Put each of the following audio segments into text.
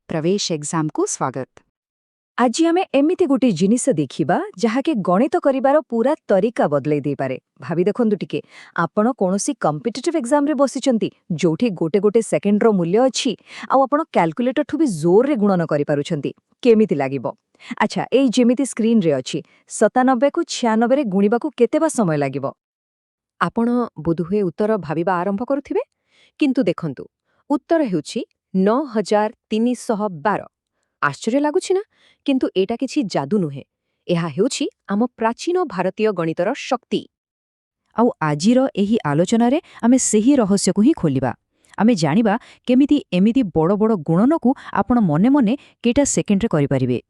प्रवेश एग्जाम को स्वागत। आज आम एमती गोटे जिनिस देखा जहाँकि गणित करिबार पूरा तरीका बदलाई दे पारे। भाभी देखंतु टिके आपण कोनोसी कॉम्पिटिटिव एग्जाम रे बसिचंती जोठी गोटे गोटे सेकेंड रो मूल्य अछि आ आपण कैलकुलेटर ठु भी जोर रे गुणन करि पारुछंती केमिति लागिबो। अच्छा एई जेमिति स्क्रीन रे अछि 97 को 96 रे गुणिबा को केते बा समय लागिबो। आपण बोधहुए उत्तर भाविबा आरंभ करुथिबे किंतु देखंतु उत्तर हेउछि 9312। आश्चर्य लागुछि ना, किंतु एटा किछि जादू नुहे। एहा हेउछि आम प्राचीन भारतीय गणितर शक्ति। आउ आजिर एही आलोचना रे आमे सेही रहस्य को ही खोलिबा। आमे जानिबा केमिति एमिति बड़ बड़ गुणन को आपण मने मने केटा सेकेंड रे करि परिबे।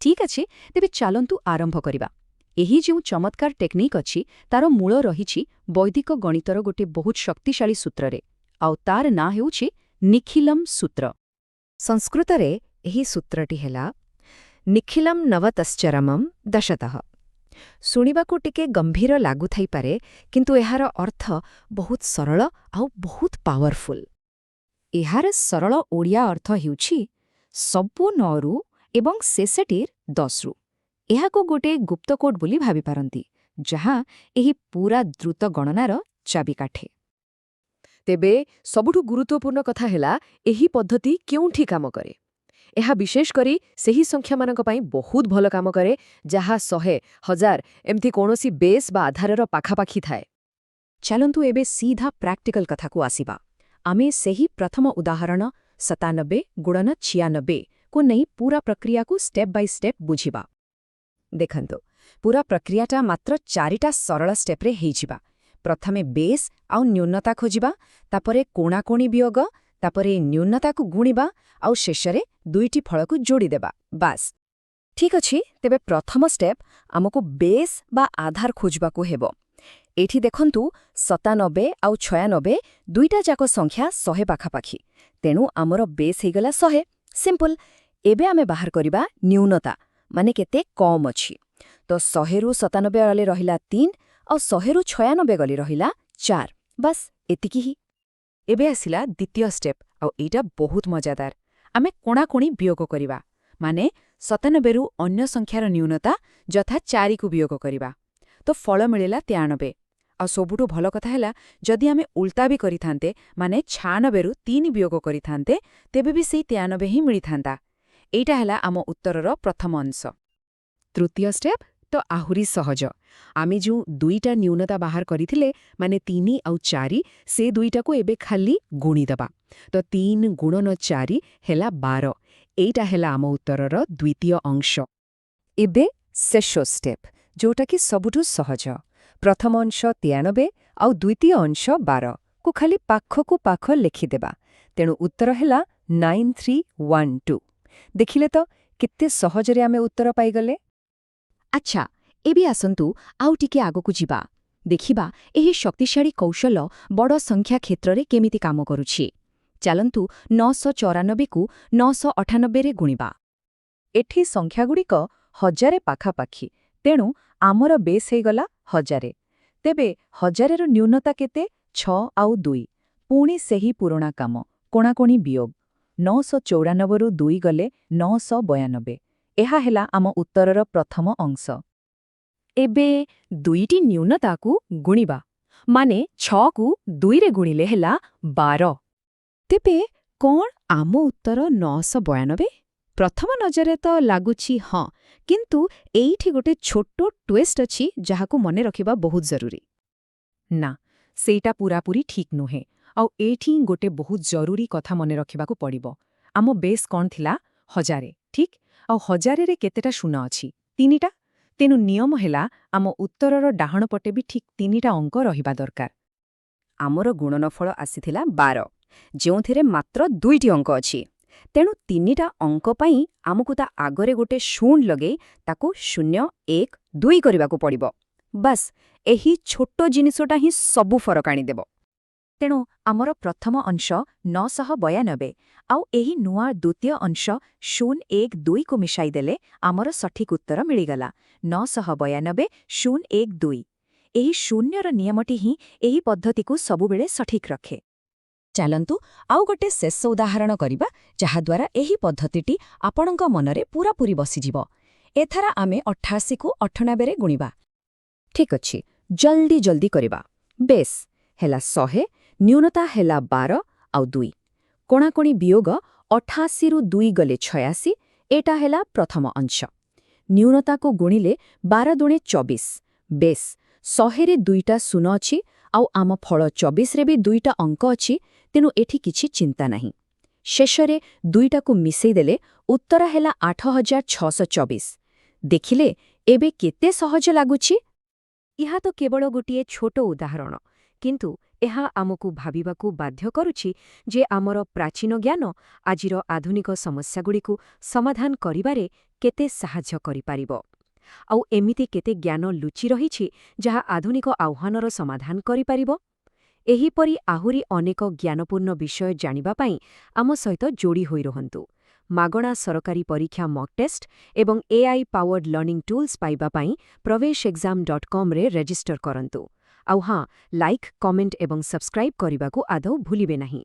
ठीक अछि, तेबे चालंतु आरंभ करिबा। एही जो चमत्कार टेक्निक अछि तार मूल रहिछि वैदिक गणितर गोटे बहुत शक्तिशाली सूत्र रे, आउ तार ना हेउछि निखिलम सूत्र। संस्कृत रे एही सूत्रटी हेला निखिलम नवतश्चरमम दशतः। सुनिबाकू टिके गंभीर लागु थाई पारे, किंतु एहार अर्थ बहुत सरल आउ बहुत पावरफुल। एहार सरल ओडिया अर्थ हेउछि सबु 9 रु एवं शेषटीर 10 रु। एहाको गोटे गुप्त कोड बोली भाबी पारंती, जहाँ एही पूरा द्रुत गणनार चाबिकाठे। तेबे सबुठु गुरुत्वपूर्ण कथा हेला एही पद्धति केउठी काम करे। एहा विशेष करी सेही संख्या मानक पई बहुत भल काम करे जहा 100, 1000 एमथि कोनोसी बेस बा आधारर पाखापाखी थाए। चलंतु एबे सीधा प्रैक्टिकल कथा को आसीबा। आमे सेही प्रथम उदाहरण 97 गुणन 96 को नहीं पूरा प्रक्रिया को स्टेप बाय स्टेप बुझिबा। देखंतु पूरा प्रक्रियाटा मात्र 4टा सरल स्टेप रे हेइजिबा। प्रथमे बेस आउ न्यूनता खोजिबा, तापरे कोणाकोणी वियोग, तापरे न्यूनता को गुणिबा आउ शेषरे दुईटी फल को जोड़ी देबा। बास ठीक अछि। तेबे प्रथम स्टेप हमको बेस बा आधार खोजबा को हेबो। एठी देखंतु 97 आउ 96 दुईटा जाको संख्या 100 पाखापाखी, तेणु आमर बेस हेगला 100। सिंपल। एबे आमे बाहर करिबा न्यूनता माने केते कम अछि। तो 100 रु 97 गले रहिला 3 और 100 रु 96 गले रहिला 4। बस एतिकी ही। एबे आसिला द्वितीय स्टेप, आउ एटा बहुत मजादार। आमे कोणाकोणी वियोग करिबा, माने 97 रु अन्य संख्यार न्यूनता जथा 4 को वियोग करिबा। तो फल मिलिला 93। आ सबुठु भल कथा हैला जदि आमे उल्टा भी करिथान्ते, माने 96 रु 3 वियोग करिथान्ते, तेबे भी सेही 93 ही मिलिथान्ता। एटा हैला आम उत्तरर प्रथम अंश। तृतीय स्टेप तो आहुरी सहज। आमे जो दुईटा न्यूनता बाहर करिथिले, माने 3 आउ 4, से दुईटा को एबे खाली गुणी दबा। तो 3 गुणन 4 हेला 12। एटा हेला आम उत्तरर द्वितीय अंश। एबे शेष स्टेप जोटा कि सबुठु सहज। प्रथम अंश 93 आउ द्वितीय अंश 12 को खाली पाखकु पाख लिखिदेबा। तेणु उत्तर हेला 9312। देखिले तो कित्ते सहजरे आमे उत्तर पाइगले। अच्छा एबे आसंतु आउ टिके आगकु जिबा। देखिबा एही शक्तिशाली कौशल बड़ संख्या क्षेत्र रे केमिति काम करुछि। चलंतु 994 को 998 रे गुणिबा। एठी संख्यागुड़िक 1000 पाखापाखी, तेणु आमर बेस हेगला 1000। तेबे 1000 रो न्यूनता केते 6 आउ 2। पुणी सेही पुराणा काम कोणाकोणी वियोग। 994 रु 2 गले 992। एहा हेला आम उत्तरर प्रथम अंश। एबे दुईटी न्यूनता को गुणिबा, माने 6 को 2 रे गुणिले हेला 12। तेबे कौन आम उत्तर 992? प्रथम नजरे तो लागुछि हाँ, किंतु एइठी गोटे छोटो ट्विस्ट अछि जहाको मने रखिबा बहुत जरूरी। ना सेटा पूरापूरी ठीक नुहे। आउ एठी गोटे बहुत जरूरी कथा मने रखिबाको पड़िबो। आम बेस कौन थिला 1000, ठीक? आउ 1000 रे केतेटा शून्य अछि? 3टा। तेनु नियम हेला आम उत्तरर डाहण पटे भी ठीक 3टा अंक रहिबा दरकार। आमर गुणनफल आसीथिला 12, जेउथिरे मात्र 2टी अंक अछि। तेणु 3टा अंक पई आमकु ता आगरे गोटे शून्य लगे ताको 0, 1, 2 करिबाको पड़िबो। बस एही छोटो जिनिसोटा ही सबु फरक आनी देबो। तेणु आमर प्रथम अंश 992 आउ एही नुआ द्वितीय अंश 012 को मिशाई देले आमर सठिक उत्तर मिलिगला 992 012। एही शून्यर नियमटी ही एही पद्धति को सबुबेले सठिक रखे। ଚାଲନ୍ତୁ ଆଉ ଗୋଟେ ଶେଷ ଉଦାହରଣ କରିବା ଯାହାଦ୍ୱାରା ଏହି ପଦ୍ଧତିଟି ଆପଣଙ୍କ ମନରେ ପୂରାପୂରି ବସିଯିବ। ଏଥର ଆମେ 88କୁ 98ରେ ଗୁଣିବା। ଠିକ୍ ଅଛି, ଜଲ୍ଦି ଜଲ୍ଦି କରିବା। ବେଶ୍, ହେଲା 100, ନ୍ୟୁନତା ହେଲା 12 ଆଉ 2। କୋଣାକୋଣି ବିୟୋଗ 88ରୁ 2 ଗଲେ 86, ଏଟା ହେଲା ପ୍ରଥମ ଅଂଶ। ନ୍ୟୁନତାକୁ ଗୁଣିଲେ 12 ଦୁଣେ 24। ବେଶ୍, 100ରେ 2ଟା ଶୂନ ଅଛି ଆଉ ଆମ ଫଳ 24ରେ ବି 2ଟା ଅଙ୍କ ଅଛି, ତେଣୁ ଏଠି କିଛି ଚିନ୍ତା ନାହିଁ। ଶେଷରେ 2ଟାକୁ ମିଶେଇ ଦେଲେ ଉତ୍ତର ହେଲା 8624। ଦେଖିଲେ ଏବେ କେତେ ସହଜ ଲାଗୁଛି? ଏହା ତ କେବଳ ଗୋଟିଏ ଛୋଟ ଉଦାହରଣ, କିନ୍ତୁ ଏହା ଆମକୁ ଭାବିବାକୁ ବାଧ୍ୟ କରୁଛି ଯେ ଆମର ପ୍ରାଚୀନ ଜ୍ଞାନ ଆଜିର ଆଧୁନିକ ସମସ୍ୟାଗୁଡ଼ିକୁ ସମାଧାନ କରିବାରେ କେତେ ସାହାଯ୍ୟ କରିପାରିବ। ଆଉ ଏମିତି କେତେ ଜ୍ଞାନ ଲୁଚି ରହିଛି ଯାହା ଆଧୁନିକ ଆହ୍ୱାନର ସମାଧାନ କରିପାରିବ। ଏହିପରି ଆହୁରି ଅନେକ ଜ୍ଞାନପୂର୍ଣ୍ଣ ବିଷୟ ଜାଣିବା ପାଇଁ ଆମ ସହିତ ଯୋଡ଼ି ହୋଇ ରହନ୍ତୁ। ମାଗଣା ସରକାରୀ ପରୀକ୍ଷା ମକ୍ ଟେଷ୍ଟ ଏବଂ AI ପାୱର୍ଡ ଲର୍ଣ୍ଣିଂ ଟୁଲ୍ସ ପାଇବା ପାଇଁ praveshexam.comରେ ରେଜିଷ୍ଟର କରନ୍ତୁ। ଆଉ ହଁ, ଲାଇକ୍, କମେଣ୍ଟ ଏବଂ ସବସ୍କ୍ରାଇବ୍ କରିବାକୁ ଆଦୌ ଭୁଲିବେ ନାହିଁ।